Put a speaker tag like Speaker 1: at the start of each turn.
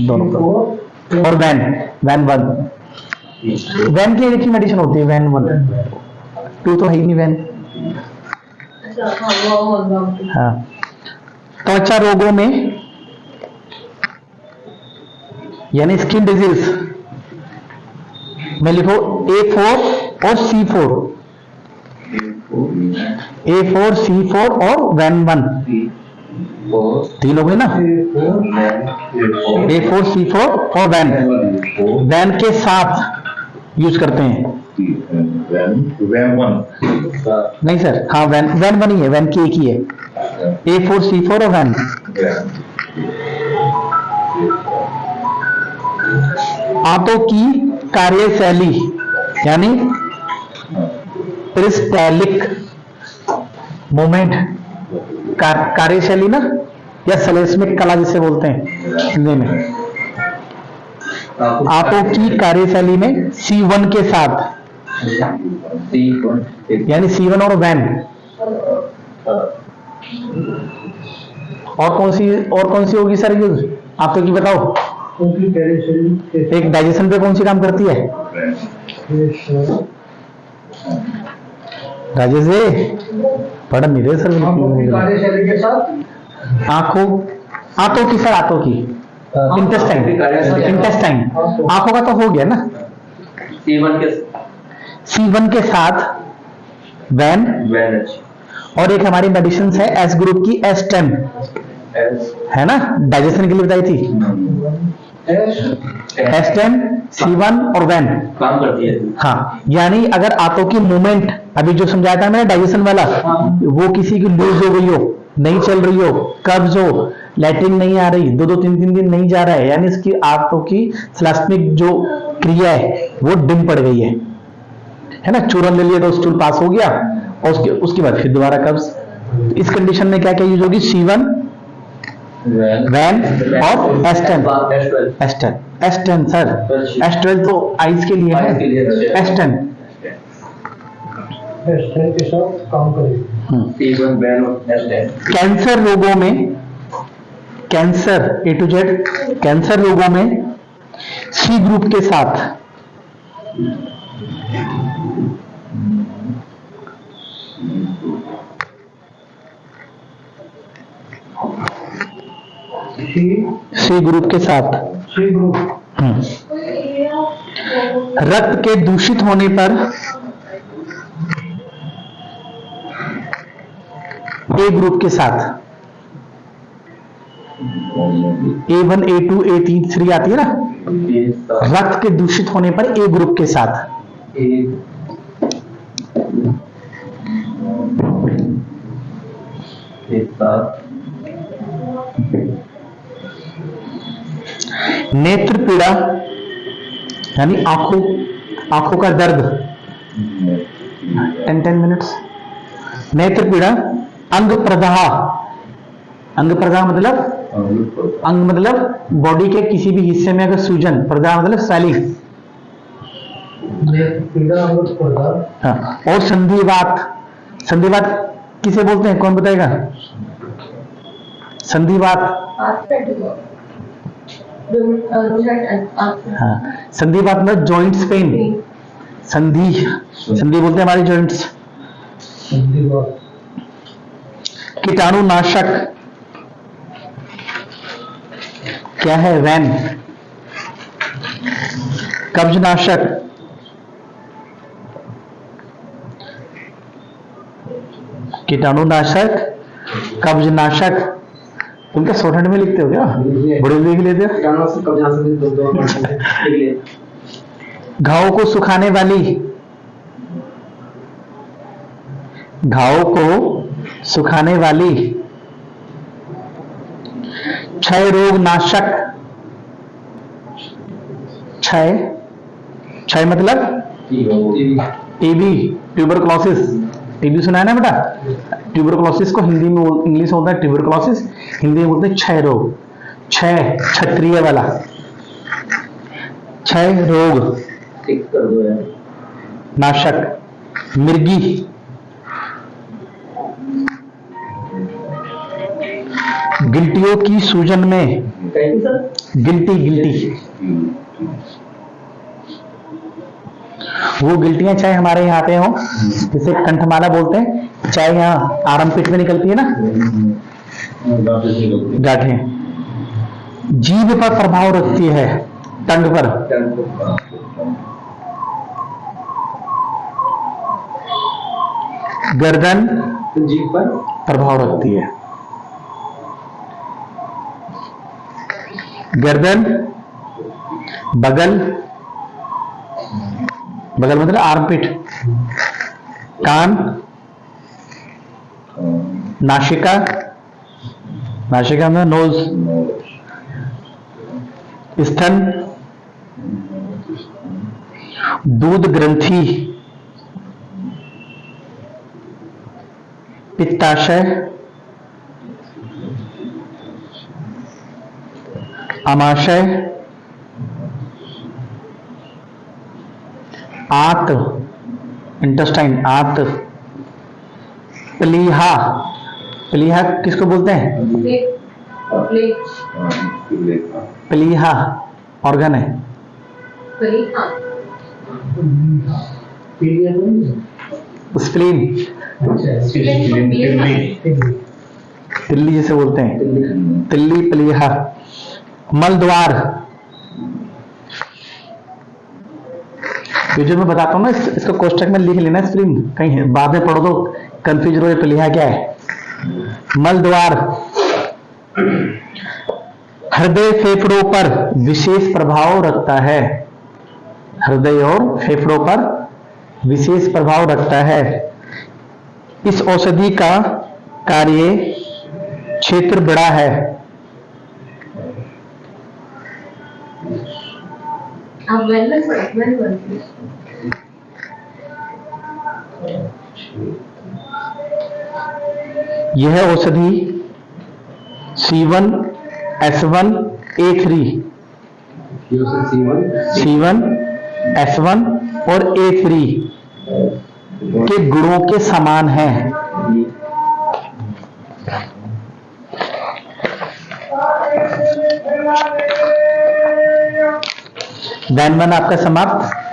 Speaker 1: दोनों का। और वैन, वैन वन, वैन की एक ही मेडिसिन होती है, वैन वन, टू तो है ही नहीं वैन। हाँ, त्वचा रोगों में यानी स्किन डिजीज में लिखो A4 और C4, A4 C4 और वैन वन, तीन हो गए ना, A4 C4 और वैन, वैन के साथ यूज करते हैं।
Speaker 2: वैन वन
Speaker 1: नहीं सर, हाँ वैन, वैन वन ही है, वैन की एक ही है, A4 C4 और वैन। आंतों की कार्यशैली यानी पेरिस्टालिक मूवमेंट, कार्यशैली ना, या सलेस्मिक कला जिसे बोलते हैं हिंदी में। आंतों की कार्यशैली में C1 के साथ यानी C1 और वैन। और कौन सी होगी सर यूज आंतों की, बताओ। एक डाइजेशन पे कौन सी काम करती है राजेश जी? पढ़ नहीं रहे सर।
Speaker 3: कार्यशैली के साथ
Speaker 1: आंतों की सर, आंतों की इंटेस्टाइन, इंटेस्टाइन आंखों का तो हो गया ना। C1 के साथ वैन, और एक हमारी मेडिसिन है एस ग्रुप की S10 है ना, डाइजेशन के लिए बताई थी। S10 C1 और वैन
Speaker 2: काम करती है।
Speaker 1: हाँ, यानी अगर आंतों की मूवमेंट अभी जो समझाया था मैंने डाइजेशन वाला, वो किसी की लूज हो गई हो, नहीं चल रही हो, कब्ज हो, लैट्रिन नहीं आ रही, 2-2 3-3 दिन नहीं जा रहा है, यानी इसकी आंतों की स्लास्मिक जो क्रिया है वो डिम पड़ गई है ना। चूरन ले लिया तो स्टूल पास हो गया, और उसके बाद फिर दोबारा कब्ज। इस कंडीशन में क्या क्या यूज होगी? C1 वैन और S10 सर, S12 तो आइस के लिए है, S10
Speaker 3: के साथ काम करेगी।
Speaker 1: कैंसर रोगों में, cancer A to Z cancer रोगों में C ग्रुप के साथ C ग्रुप के साथ रक्त के दूषित होने पर A ग्रुप के साथ A1 A2 A3 आती है ना, रक्त के दूषित होने पर A ग्रुप के साथ। नेत्र पीड़ा यानी आंखों का दर्द, 10 मिनट्स। नेत्र पीड़ा, अंग प्रदाह, अंग प्रदाह मतलब अंग मतलब बॉडी के किसी भी हिस्से में अगर सूजन, प्रदाह मतलब स्वेलिंग। हाँ, और संधिवात, संधिवात किसे बोलते हैं, कौन बताएगा? संधिवात, हाँ, संधिवात मतलब जॉइंट्स पेन, संधि बोलते हैं हमारे जॉइंट्स। कीटाणुनाशक क्या है? वैन। कब्जनाशक, कीटाणुनाशक, कब्जनाशक। तुम क्या शॉर्टहैंड में लिखते हो क्या? बड़े लिख लेते हो? घावों को सुखाने वाली, घावों को सुखाने वाली क्षय रोग नाशक। क्षय मतलब टीबी, ट्यूबरकुलोसिस। टीबी सुना है ना बेटा? ट्यूबरकुलोसिस को हिंदी में इंग्लिश होता है ट्यूबरकुलोसिस, हिंदी में बोलते हैं क्षय रोग। क्षय क्षत्रिय वाला क्षय रोग नाशक। मृगी, गिल्टियों की सूजन में,
Speaker 3: Thank you, sir.
Speaker 1: गिल्टी वो गिल्टियां चाहे हमारे यहाँ पे हो, जिसे कंठमाला बोलते हैं, चाहे यहाँ आर्मपिट में निकलती है ना गांठें, जीभ पर प्रभाव रखती है, टंग पर, गर्दन
Speaker 3: जीभ पर
Speaker 1: प्रभाव रखती है, गर्दन, बगल, बगल मतलब आर्मपिट, कान, नासिका, नासिका में नोज, स्तन, दूध ग्रंथि, पित्ताशय, अमाशय, आंत, इंटेस्टाइन, आंत, प्लीहा, प्लीहा किसको बोलते हैं? प्लीहा ऑर्गन है, स्प्लीन, तिल्ली जिसे बोलते हैं, तिल्ली, प्लीहा, मलद्वार, ये जो मैं बताता हूँ ना, इसको कोष्टक में लिख लेना, स्प्लीन कहीं बाद में पढ़ो तो कंफ्यूज हो, प्लीहा क्या है। मलद्वार हृदय फेफड़ों पर विशेष प्रभाव रखता है, हृदय और फेफड़ों पर विशेष प्रभाव रखता है। इस औषधि का कार्य क्षेत्र बड़ा है।
Speaker 4: आप वेलनेस
Speaker 1: यह औषधि C1, S1, A3, C1, S1 और A3 के गुणों के समान है। दैन वन आपका समाप्त।